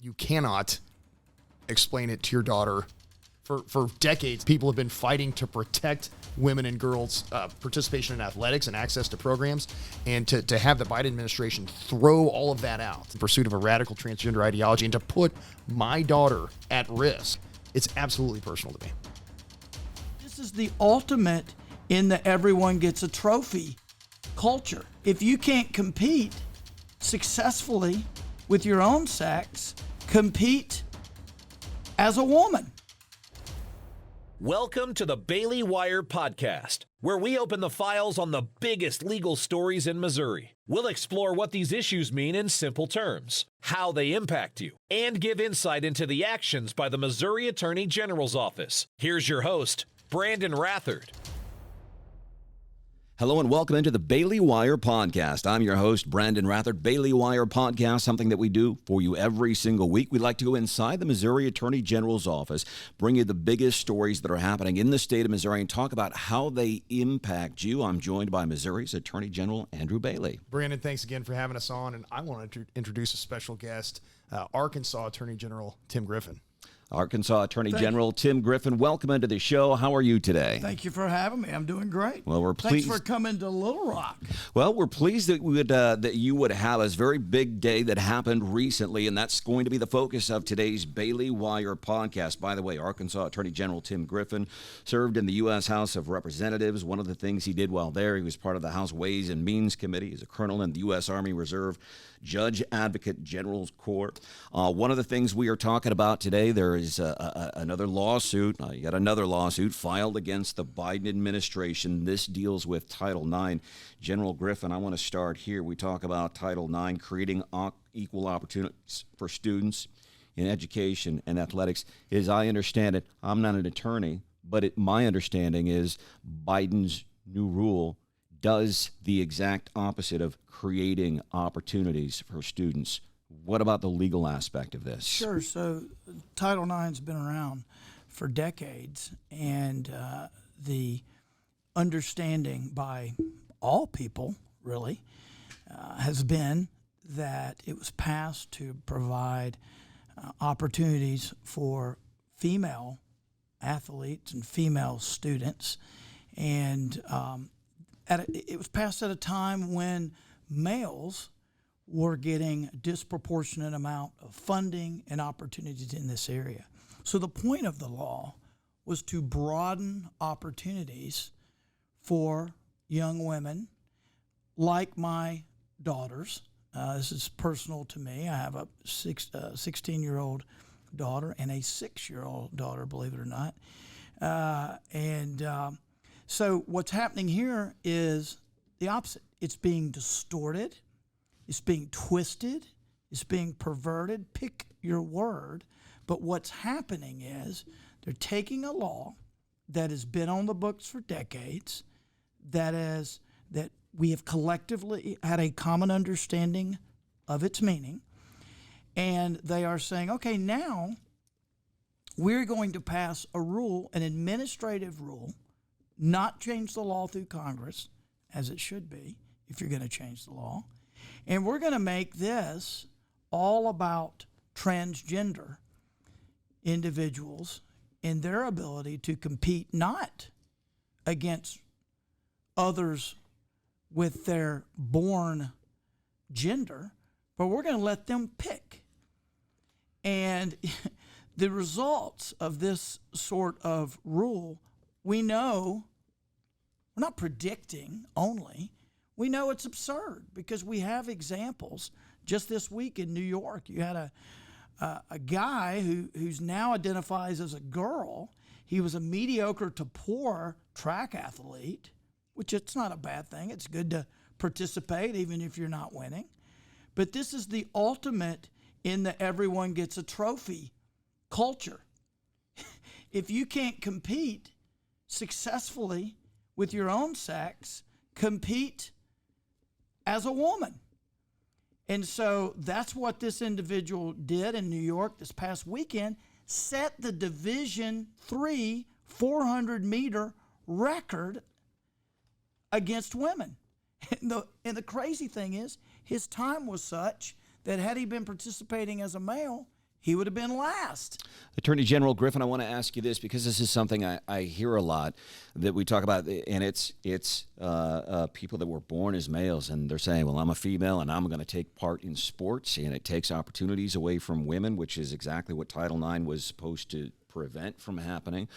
you cannot explain it to your daughter. For decades, people have been fighting to protect women and girls' participation in athletics and access to programs, and to have the Biden administration throw all of that out in pursuit of a radical transgender ideology and to put my daughter at risk, it's absolutely personal to me. This is the ultimate in the everyone gets a trophy culture. If you can't compete successfully with your own sex, compete as a woman. Welcome to the Bailey Wire Podcast, where we open the files on the biggest legal stories in Missouri. We'll explore what these issues mean in simple terms, how they impact you, and give insight into the actions by the Missouri Attorney General's office. Here's your host, Brandon Rathard. Hello and welcome into the Bailey Wire Podcast. I'm your host, Brandon Rathard. Bailey Wire Podcast, something that we do for you every single week. We like to go inside the Missouri Attorney General's office, bring you the biggest stories that are happening in the state of Missouri, and talk about how they impact you. I'm joined by Missouri's Attorney General, Andrew Bailey. Brandon, thanks again for having us on, and I want to introduce a special guest, Arkansas Attorney General Tim Griffin. Arkansas Attorney General Tim Griffin, welcome into the show. How are you today? Thank you for having me. I'm doing great. Well, we're pleased. Thanks for coming to Little Rock. Well, we're pleased that you would have a very big day that happened recently, and that's going to be the focus of today's Bailey Wire Podcast. By the way, Arkansas Attorney General Tim Griffin served in the U.S. House of Representatives. One of the things he did while there, he was part of the House Ways and Means Committee. He's a colonel in the U.S. Army Reserve Judge Advocate General's Corps. One of the things we are talking about today, there is another lawsuit, yet another lawsuit filed against the Biden administration. This deals with Title IX. General Griffin, I want to start here. We talk about Title IX, creating equal opportunities for students in education and athletics. As I understand it, I'm not an attorney, but my understanding is Biden's new rule does the exact opposite of creating opportunities for students. What about the legal aspect of this? Sure. So Title IX's been around for decades, and the understanding by all people, really, has been that it was passed to provide opportunities for female athletes and female students, and it was passed at a time when males were getting a disproportionate amount of funding and opportunities in this area. So the point of the law was to broaden opportunities for young women like my daughters. This is personal to me. I have a 16-year-old daughter and a 6-year-old daughter, believe it or not. So what's happening here is the opposite. It's being distorted. It's being twisted. It's being perverted. Pick your word. But what's happening is they're taking a law that has been on the books for decades, that we have collectively had a common understanding of its meaning, and they are saying, okay, now we're going to pass a rule, an administrative rule, not change the law through Congress, as it should be if you're going to change the law. And we're going to make this all about transgender individuals and their ability to compete not against others with their born gender, but we're going to let them pick. And the results of this sort of rule, we know, we're not predicting only, we know it's absurd because we have examples. Just this week in New York, you had a guy who's now identifies as a girl. He was a mediocre to poor track athlete, which it's not a bad thing. It's good to participate even if you're not winning. But this is the ultimate in the everyone gets a trophy culture. If you can't compete successfully with your own sex, compete as a woman. And so that's what this individual did in New York this past weekend, set the Division III 400-meter record against women. And the crazy thing is, his time was such that had he been participating as a male, he would have been last. Attorney General Griffin, I want to ask you this because this is something I hear a lot that we talk about, and it's people that were born as males, and they're saying, well, I'm a female, and I'm going to take part in sports, and it takes opportunities away from women, which is exactly what Title IX was supposed to prevent from happening.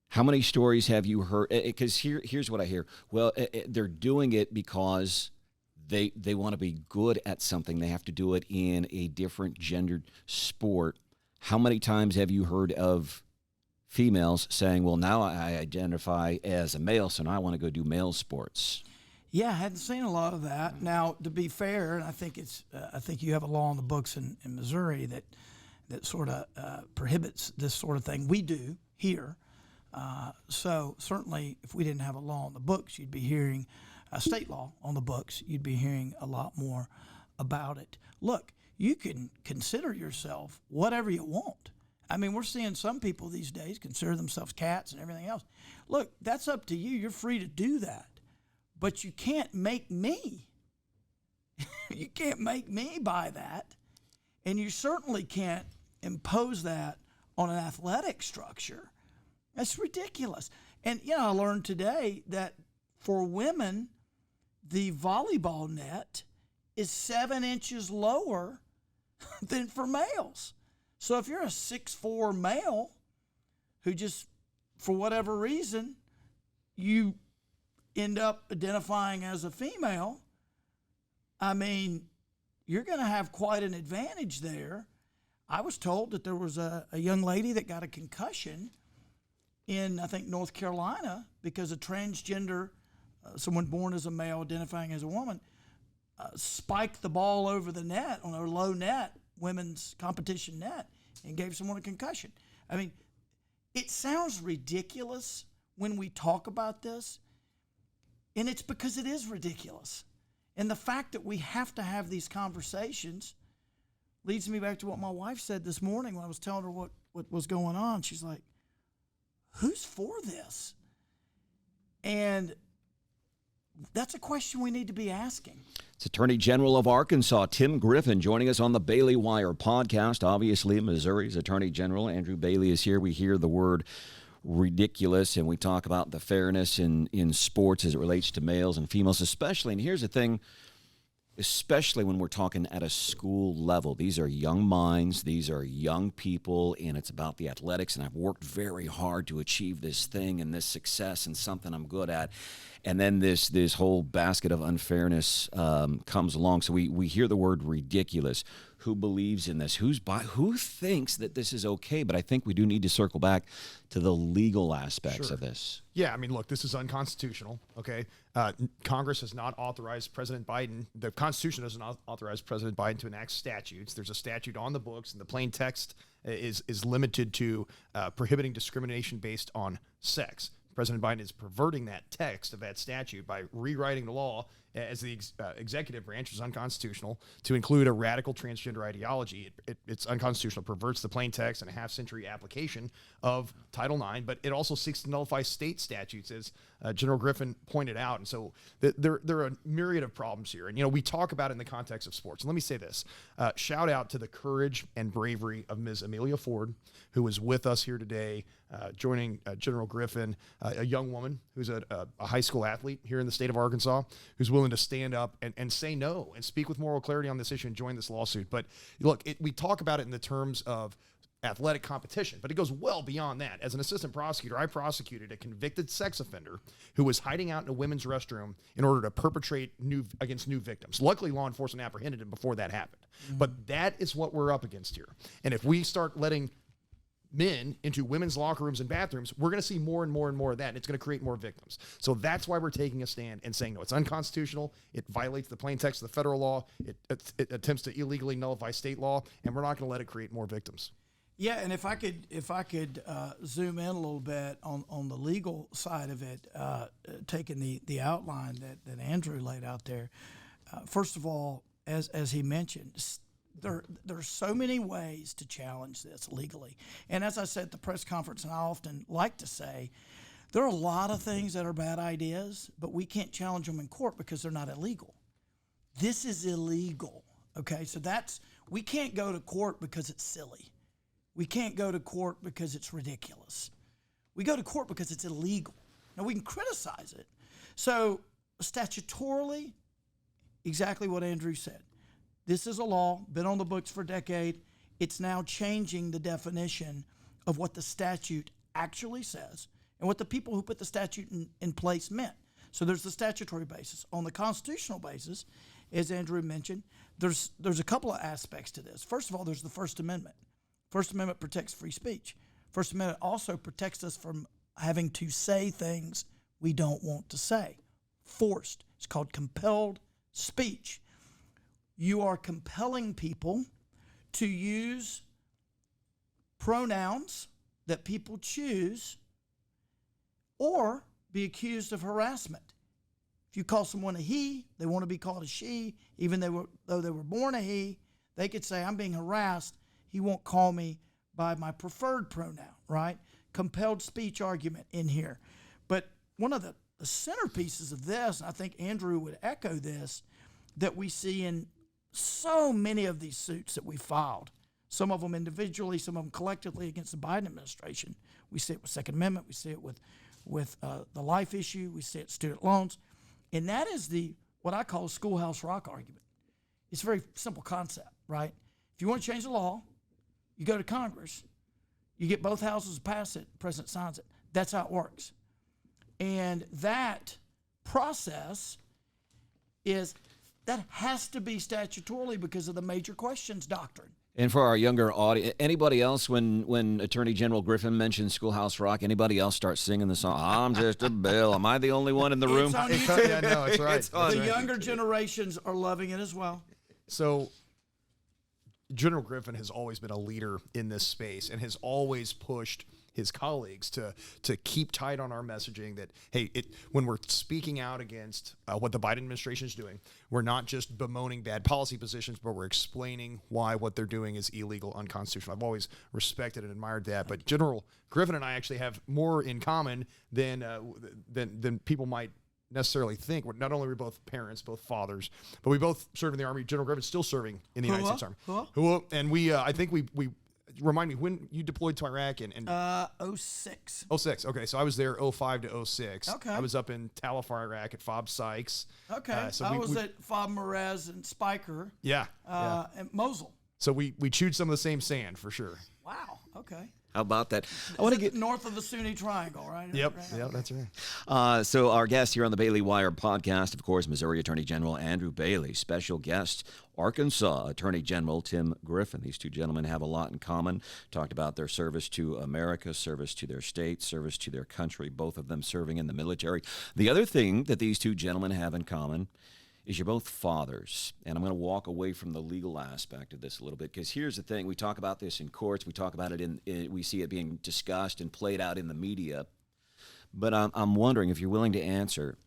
How many stories have you heard? Because here's what I hear. Well, they're doing it because they want to be good at something. They have to do it in a different gendered sport. How many times have you heard of females saying, well, now I identify as a male, so now I want to go do male sports? Yeah, I hadn't seen a lot of that. Now, to be fair, and I think you have a law on the books in Missouri that sort of prohibits this sort of thing. We do here. So certainly, if we didn't have a law on the books, you'd be hearing a state law on the books. You'd be hearing a lot more about it. Look, you can consider yourself whatever you want. I mean, we're seeing some people these days consider themselves cats and everything else. Look, that's up to you. You're free to do that. But you can't make me. You can't make me buy that. And you certainly can't impose that on an athletic structure. That's ridiculous. And, I learned today that for women, the volleyball net is 7 inches lower than for males. So if you're a 6'4" male who just, for whatever reason, you end up identifying as a female, I mean, you're going to have quite an advantage there. I was told that there was a young lady that got a concussion in, I think, North Carolina because a transgender, someone born as a male identifying as a woman, spiked the ball over the net on a low net, women's competition net, and gave someone a concussion. I mean, it sounds ridiculous when we talk about this, and it's because it is ridiculous. And the fact that we have to have these conversations leads me back to what my wife said this morning when I was telling her what was going on. She's like, who's for this? And that's a question we need to be asking. It's Attorney General of Arkansas, Tim Griffin, joining us on the Bailey Wire podcast. Obviously, Missouri's Attorney General, Andrew Bailey, is here. We hear the word ridiculous, and we talk about the fairness in sports as it relates to males and females especially. And here's the thing, especially when we're talking at a school level. These are young minds. These are young people, and it's about the athletics. And I've worked very hard to achieve this thing and this success and something I'm good at. And then this whole basket of unfairness comes along. So we hear the word ridiculous. Who believes in this? Who thinks that this is okay? But I think we do need to circle back to the legal aspects of this. Yeah, I mean, look, this is unconstitutional, okay? Congress has not authorized President Biden. The Constitution does not authorize President Biden to enact statutes. There's a statute on the books, and the plain text is limited to prohibiting discrimination based on sex. President Biden is perverting that text of that statute by rewriting the law as the executive branch is unconstitutional to include a radical transgender ideology. It's unconstitutional, perverts the plain text and a half-century application of Title IX, but it also seeks to nullify state statutes, as General Griffin pointed out. And so there are a myriad of problems here. And, we talk about it in the context of sports. And let me say this. Shout out to the courage and bravery of Ms. Amelia Ford, who is with us here today, joining General Griffin, a young woman who's a high school athlete here in the state of Arkansas, who's willing to stand up and say no and speak with moral clarity on this issue and join this lawsuit. But look, we talk about it in the terms of athletic competition, but it goes well beyond that. As an assistant prosecutor, I prosecuted a convicted sex offender who was hiding out in a women's restroom in order to perpetrate against new victims. Luckily, law enforcement apprehended him before that happened. Mm-hmm. But that is what we're up against here. And if we start letting men into women's locker rooms and bathrooms, we're going to see more and more and more of that, and it's going to create more victims. So that's why we're taking a stand and saying, no, it's unconstitutional. It violates the plain text of the federal law. It attempts to illegally nullify state law, and we're not going to let it create more victims. Yeah, and if I could zoom in a little bit on the legal side of it, taking the outline that Andrew laid out there. First of all, as he mentioned, there are so many ways to challenge this legally. And as I said at the press conference, and I often like to say, there are a lot of things that are bad ideas, but we can't challenge them in court because they're not illegal. This is illegal, okay? So we can't go to court because it's silly. We can't go to court because it's ridiculous. We go to court because it's illegal. Now, we can criticize it. So, statutorily, exactly what Andrew said. This is a law, been on the books for a decade. It's now changing the definition of what the statute actually says and what the people who put the statute in place meant. So there's the statutory basis. On the constitutional basis, as Andrew mentioned, there's a couple of aspects to this. First of all, there's the First Amendment. First Amendment protects free speech. First Amendment also protects us from having to say things we don't want to say. Forced. It's called compelled speech. You are compelling people to use pronouns that people choose or be accused of harassment. If you call someone a he, they want to be called a she, even though they were born a he, they could say, I'm being harassed. He won't call me by my preferred pronoun, right? Compelled speech argument in here. But one of the centerpieces of this, and I think Andrew would echo this, that we see in so many of these suits that we filed, some of them individually, some of them collectively against the Biden administration. We see it with Second Amendment. We see it with the life issue. We see it with student loans. And that is what I call schoolhouse rock argument. It's a very simple concept, right? If you want to change the law, you go to Congress, you get both houses to pass it, the president signs it. That's how it works. And that process that has to be statutorily because of the major questions doctrine. And for our younger audience, anybody else, when Attorney General Griffin mentions Schoolhouse Rock, anybody else start singing the song, I'm just a bill? Am I the only one in the room? It's on YouTube. Yeah, no, it's right. The younger generations are loving it as well. So General Griffin has always been a leader in this space and has always pushed his colleagues to keep tight on our messaging that, hey, when we're speaking out against what the Biden administration is doing, we're not just bemoaning bad policy positions, but we're explaining why what they're doing is illegal, unconstitutional. I've always respected and admired that. But General Griffin and I actually have more in common than people might necessarily think. Not only are we both parents, both fathers, but we both served in the Army. General Griffin's still serving in the United States Army. And we, I think we remind me when you deployed to Iraq and 06. 06. Okay, so I was there 05 to 06. Okay. I was up in Talifar, Iraq at FOB Sykes. Okay. So I was at FOB Merez and Spiker. Yeah. And Mosul. So we chewed some of the same sand for sure. Wow. Okay. How about that? I want to get north of the Sunni Triangle, right? Yep. Right. Yep. That's right. So our guest here on the Bailey Wire podcast, of course, Missouri Attorney General Andrew Bailey. Special guest, Arkansas Attorney General Tim Griffin. These two gentlemen have a lot in common. Talked about their service to America, service to their state, service to their country, both of them serving in the military. The other thing that these two gentlemen have in common is you're both fathers. And I'm going to walk away from the legal aspect of this a little bit, because here's the thing. We talk about this in courts. We talk about it we see it being discussed and played out in the media. But I'm wondering if you're willing to answer.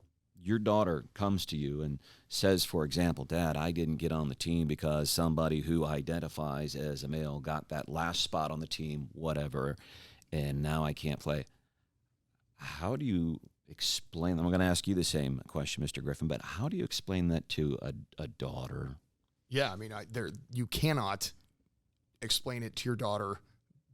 Your daughter comes to you and says, for example, Dad, I didn't get on the team because somebody who identifies as a male got that last spot on the team, whatever, and now I can't play. How do you explain? I'm going to ask you the same question, Mr. Griffin, but how do you explain that to a daughter? Yeah, I mean, you cannot explain it to your daughter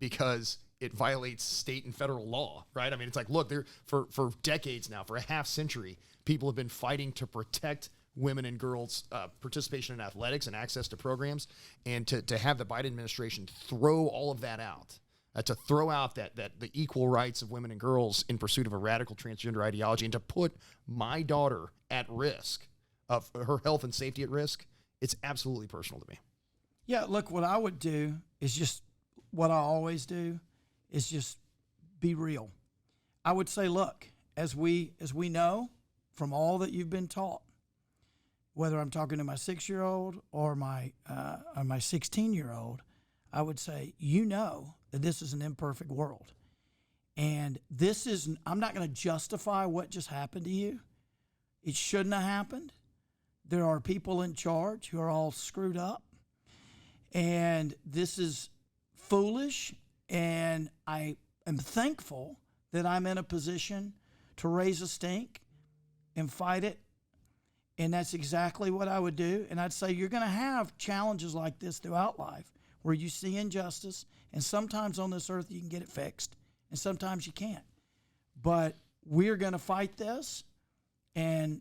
because it violates state and federal law, right? I mean, it's like, look, for decades now, for a half century, people have been fighting to protect women and girls' participation in athletics and access to programs, and to have the Biden administration throw all of that out. To throw out that the equal rights of women and girls in pursuit of a radical transgender ideology, and to put my daughter at risk, of her health and safety at risk, it's absolutely personal to me. Yeah, look, what I would do is just what I always do is just be real. I would say, look, as we know from all that you've been taught, whether I'm talking to my 6-year-old or my 16-year-old, I would say, you know that this is an imperfect world. And I'm not going to justify what just happened to you. It shouldn't have happened. There are people in charge who are all screwed up. And this is foolish. And I am thankful that I'm in a position to raise a stink and fight it. And that's exactly what I would do. And I'd say you're going to have challenges like this throughout life where you see injustice, and sometimes on this earth you can get it fixed, and sometimes you can't. But we're going to fight this and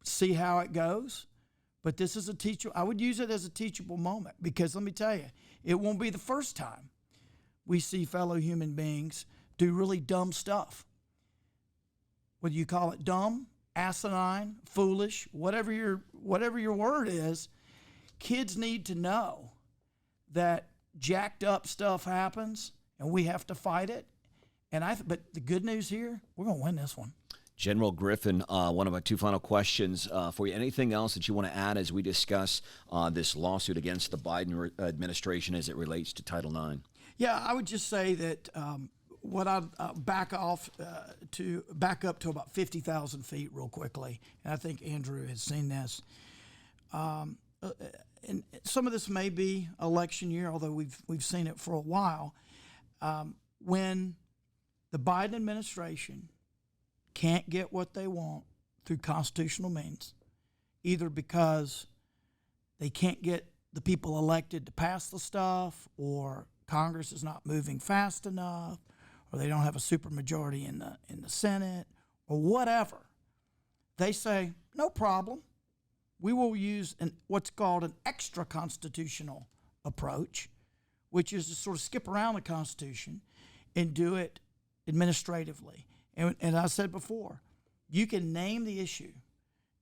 see how it goes. But this is I would use it as a teachable moment, because let me tell you, it won't be the first time we see fellow human beings do really dumb stuff. Whether you call it dumb, asinine, foolish, whatever your word is, kids need to know that jacked up stuff happens and we have to fight it. But the good news here, we're going to win this one. General Griffin, one of my two final questions for you. Anything else that you want to add as we discuss this lawsuit against the Biden administration as it relates to Title IX? Yeah, I would just say that what I'd back up to about 50,000 feet real quickly, and I think Andrew has seen this. And some of this may be election year, although we've seen it for a while. When the Biden administration can't get what they want through constitutional means, either because they can't get the people elected to pass the stuff, or Congress is not moving fast enough, or they don't have a supermajority in the Senate, or whatever, they say, no problem. We will use what's called an extra constitutional approach, which is to sort of skip around the Constitution and do it administratively. And I said before, you can name the issue.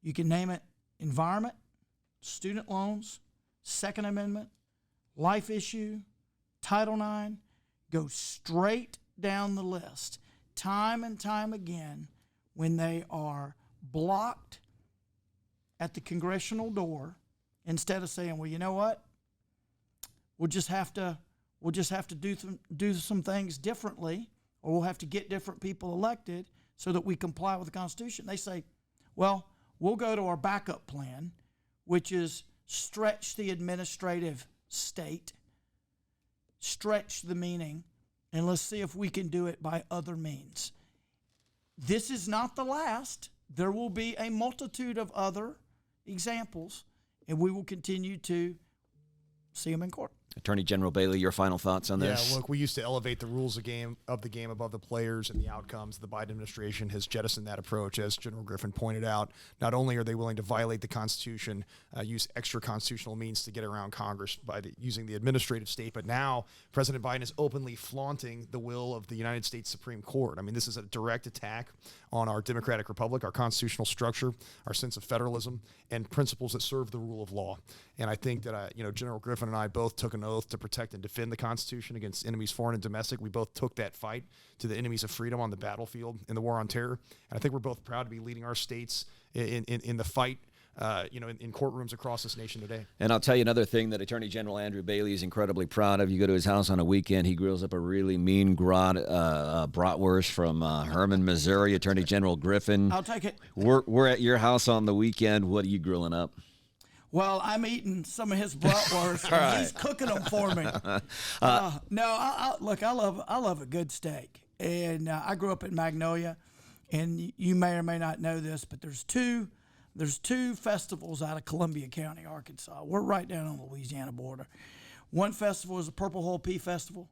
You can name it environment, student loans, Second Amendment, life issue, Title IX. Go straight down the list. Time and time again, when they are blocked at the congressional door, instead of saying, well, you know what? We'll just have to do some things differently, or we'll have to get different people elected so that we comply with the Constitution. They say, well, we'll go to our backup plan, which is stretch the administrative state, stretch the meaning, and let's see if we can do it by other means. This is not the last. There will be a multitude of other examples, and we will continue to see them in court. Attorney General Bailey, your final thoughts on this? Yeah, look, we used to elevate the rules of the game above the players and the outcomes. The Biden administration has jettisoned that approach, as General Griffin pointed out. Not only are they willing to violate the Constitution, use extra constitutional means to get around Congress by using the administrative state, but now President Biden is openly flaunting the will of the United States Supreme Court. I mean, this is a direct attack on our democratic republic, our constitutional structure, our sense of federalism, and principles that serve the rule of law. And I think that General Griffin and I both took an oath to protect and defend the Constitution against enemies foreign and domestic. We both took that fight to the enemies of freedom on the battlefield in the war on terror. And I think we're both proud to be leading our states in the fight, in courtrooms across this nation today. And I'll tell you another thing that Attorney General Andrew Bailey is incredibly proud of. You go to his house on a weekend, he grills up a really mean bratwurst from Herman, Missouri. Attorney General Griffin, I'll take it. We're at your house on the weekend. What are you grilling up? Well, I'm eating some of his bratwurst, and he's cooking them for me. Look, I love a good steak, and I grew up in Magnolia, and you may or may not know this, but there's two festivals out of Columbia County, Arkansas. We're right down on the Louisiana border. One festival is the Purple Hull Pea Festival.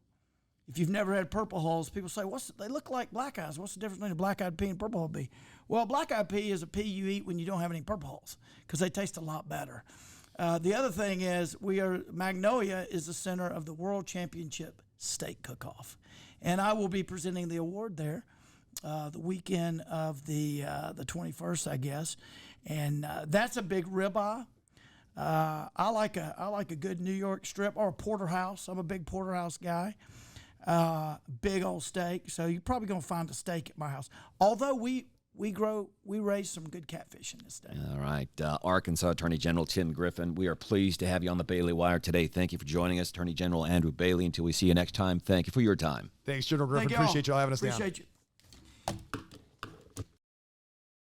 If you've never had purple hulls, people say, they look like black eyes. What's the difference between a black-eyed pea and purple hull pea? Well, black-eyed pea is a pea you eat when you don't have any purple hulls because they taste a lot better. The other thing is Magnolia is the center of the World Championship Steak Cook-Off. And I will be presenting the award there the weekend of the 21st, I guess. And that's a big ribeye. I like a good New York strip or a porterhouse. I'm a big porterhouse guy. Big old steak. So you're probably going to find a steak at my house. Although we raise some good catfish in this state. All right. Arkansas Attorney General Tim Griffin, we are pleased to have you on the Bailey Wire today. Thank you for joining us. Attorney General Andrew Bailey, until we see you next time, thank you for your time. Thanks, General Griffin. Thank y'all. Appreciate y'all having us down. Appreciate you.